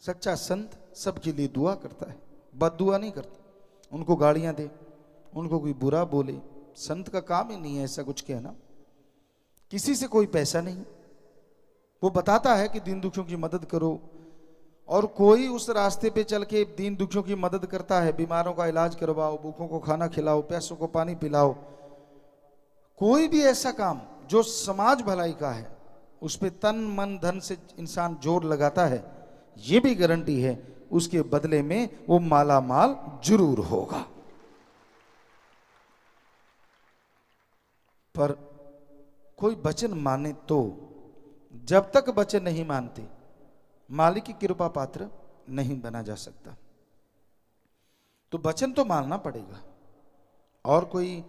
सच्चा संत सबके लिए दुआ करता है, बद्दुआ नहीं करता। उनको गालियां दे, उनको कोई बुरा बोले, संत का काम ही नहीं है ऐसा कुछ कहना। किसी से कोई पैसा नहीं, वो बताता है कि दीन दुखियों की मदद करो, और कोई उस रास्ते पे चल के दीन दुखियों की मदद करता है, बीमारों का इलाज करवाओ, भूखों को खाना खिलाओ, प्यासों को पानी पिलाओ, कोई भी ऐसा काम जो समाज भलाई का है, उस पे तन मन धन से इंसान जोर लगाता है, ये भी गारंटी है उसके बदले में वो माला माल जरूर होगा। पर कोई वचन माने तो, जब तक वचन नहीं मानते मालिक की कृपा पात्र नहीं बना जा सकता। तो वचन तो मानना पड़ेगा, और कोई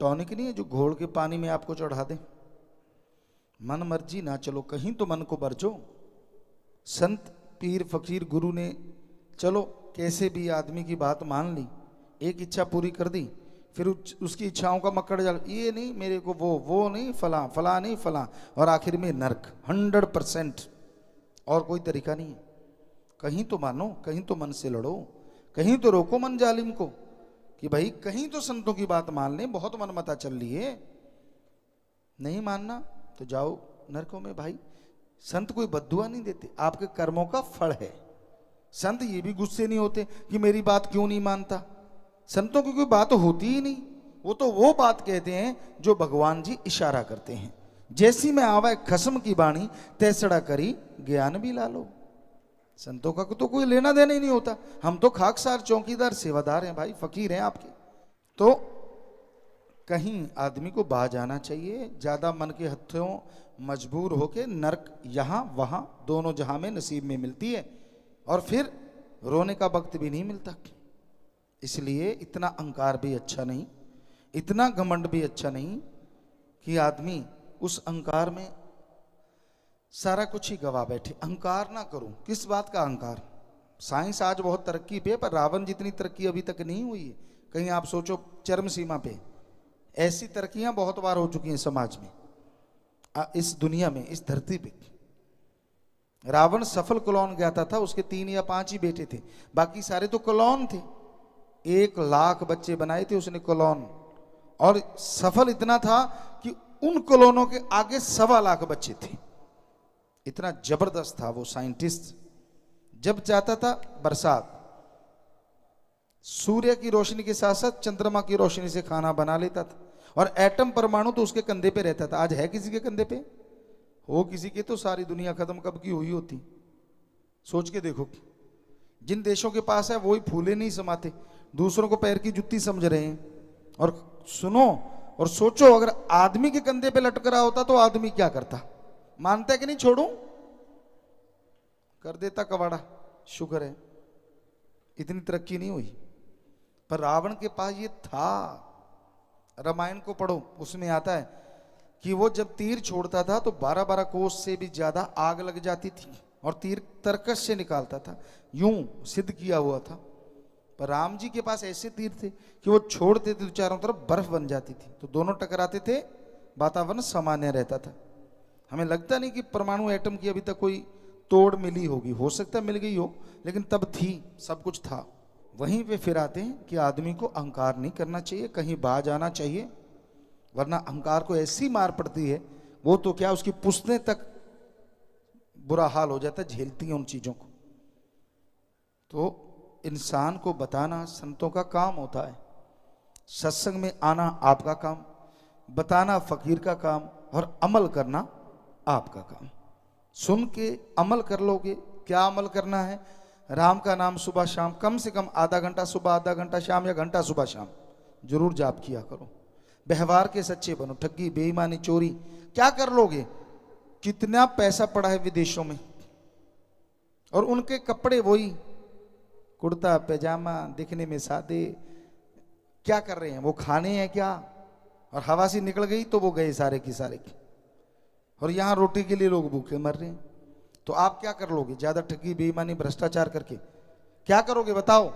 टॉनिक नहीं है जो घोल के पानी में आपको चढ़ा दे। मन मर्जी ना चलो, कहीं तो मन को बरजो। संत पीर फकीर गुरु ने चलो कैसे भी आदमी की बात मान ली, एक इच्छा पूरी कर दी, फिर उसकी इच्छाओं का मक्कड़ जाल, ये नहीं मेरे को, वो नहीं फला, फला नहीं फला, और आखिर में नरक 100%। और कोई तरीका नहीं है। कहीं तो मानो, कहीं तो मन से लड़ो, कहीं तो रोको मन जालिम को कि भाई कहीं तो संतों की बात मान ले, बहुत मनमता चल रही है। नहीं मानना तो जाओ नरकों में। भाई संत कोई बद्दुआ नहीं देते, आपके कर्मों का फल है। संत ये भी गुस्से नहीं होते कि मेरी बात क्यों नहीं मानता। संतों की कोई बात होती ही नहीं, वो तो वो बात कहते हैं जो भगवान जी इशारा करते हैं। जैसी में आवा खसम की बाणी, तैसड़ा करी ज्ञान भी ला लो। संतों का तो कोई लेना देना ही नहीं होता। हम तो खाकसार चौकीदार सेवादार हैं भाई, फकीर हैं आपके। तो कहीं आदमी को बाज जाना चाहिए, ज्यादा मन के हथों मजबूर होके नरक यहां वहां दोनों जहां में नसीब में मिलती है, और फिर रोने का वक्त भी नहीं मिलता। इसलिए इतना अहंकार भी अच्छा नहीं, इतना घमंड भी अच्छा नहीं कि आदमी उस अहंकार में सारा कुछ ही गवा बैठे। अहंकार ना करूं, किस बात का अहंकार। साइंस आज बहुत तरक्की पे, पर रावण जितनी तरक्की अभी तक नहीं हुई है। कहीं आप सोचो चरम सीमा पे, ऐसी तरक्कियां बहुत बार हो चुकी हैं समाज में, इस दुनिया में, इस धरती पे। रावण सफल क्लोन ज्ञाता था, उसके 3 या 5 ही बेटे थे, बाकी सारे तो क्लोन थे। 1 लाख बच्चे बनाए थे उसने क्लोन, और सफल इतना था कि उन क्लोनों के आगे 1.25 लाख बच्चे थे। इतना जबरदस्त था वो साइंटिस्ट। जब चाहता था बरसात, सूर्य की रोशनी के साथ साथ चंद्रमा की रोशनी से खाना बना लेता था, और एटम परमाणु तो उसके कंधे पे रहता था। आज है किसी के कंधे पे? हो किसी के तो सारी दुनिया खत्म कब की हुई होती। सोच के देखो, जिन देशों के पास है वो ही फूले नहीं समाते, दूसरों को पैर की जुत्ती समझ रहे हैं। और सुनो और सोचो, अगर आदमी के कंधे पे लटक रहा होता तो आदमी क्या करता? मानता है कि नहीं छोड़ूं? कर देता कबाड़ा। शुक्र है इतनी तरक्की नहीं हुई, पर रावण के पास ये था। रामायण को पढ़ो, उसमें आता है कि वो जब तीर छोड़ता था तो 12-12 कोस से भी ज्यादा आग लग जाती थी, और तीर तरकश से निकालता था, यूं सिद्ध किया हुआ था। पर राम जी के पास ऐसे तीर थे कि वो छोड़ते थे तो चारों तरफ बर्फ बन जाती थी, तो दोनों टकराते थे, वातावरण सामान्य रहता था। हमें लगता नहीं कि परमाणु एटम की अभी तक कोई तोड़ मिली होगी, हो सकता है मिल गई हो, लेकिन तब थी, सब कुछ था। वहीं पे फिर आते हैं कि आदमी को अहंकार नहीं करना चाहिए, कहीं बाज आना चाहिए, वरना अहंकार को ऐसी मार पड़ती है, वो तो क्या उसकी पुश्तें तक बुरा हाल हो जाता है, झेलती हैं उन चीजों को। तो इंसान को बताना संतों का काम होता है, सत्संग में आना आपका काम, बताना फकीर का काम, और अमल करना आपका काम। सुन के अमल कर लोगे। क्या अमल करना है? राम का नाम सुबह शाम, कम से कम आधा घंटा सुबह, आधा घंटा शाम, या घंटा सुबह शाम जरूर जाप किया करो। व्यवहार के सच्चे बनो। ठगी, बेईमानी, चोरी क्या कर लोगे? कितना पैसा पड़ा है विदेशों में, और उनके कपड़े वही कुर्ता पैजामा, दिखने में सादे। क्या कर रहे हैं वो? खाने हैं क्या? और हवा से निकल गई तो वो गए सारे की सारे की, और यहां रोटी के लिए लोग भूखे मर रहे हैं। तो आप क्या कर लोगे? ज्यादा ठगी, बेईमानी, भ्रष्टाचार करके क्या करोगे बताओ?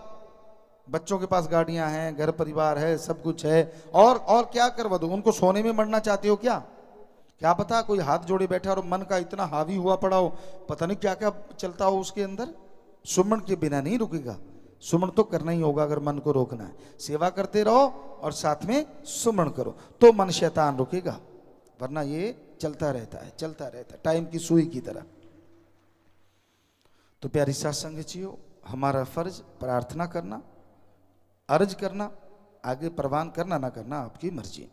बच्चों के पास गाड़ियां हैं, घर परिवार है, सब कुछ है, और क्या करवा दो? उनको सोने में मरना चाहते हो क्या? क्या पता कोई हाथ जोड़े बैठा और मन का इतना हावी हुआ पड़ा हो, पता नहीं क्या क्या चलता हो उसके अंदर। सुमन के बिना नहीं रुकेगा। सुमन तो करना ही होगा अगर मन को रोकना है। सेवा करते रहो और साथ में सुमन करो तो मन शैतान रुकेगा, वरना ये चलता रहता है, चलता रहता है टाइम की सुई की तरह। तो प्यारी साथ संगतियों, हमारा फर्ज प्रार्थना करना, अर्ज करना, आगे प्रवान करना ना करना आपकी मर्जी।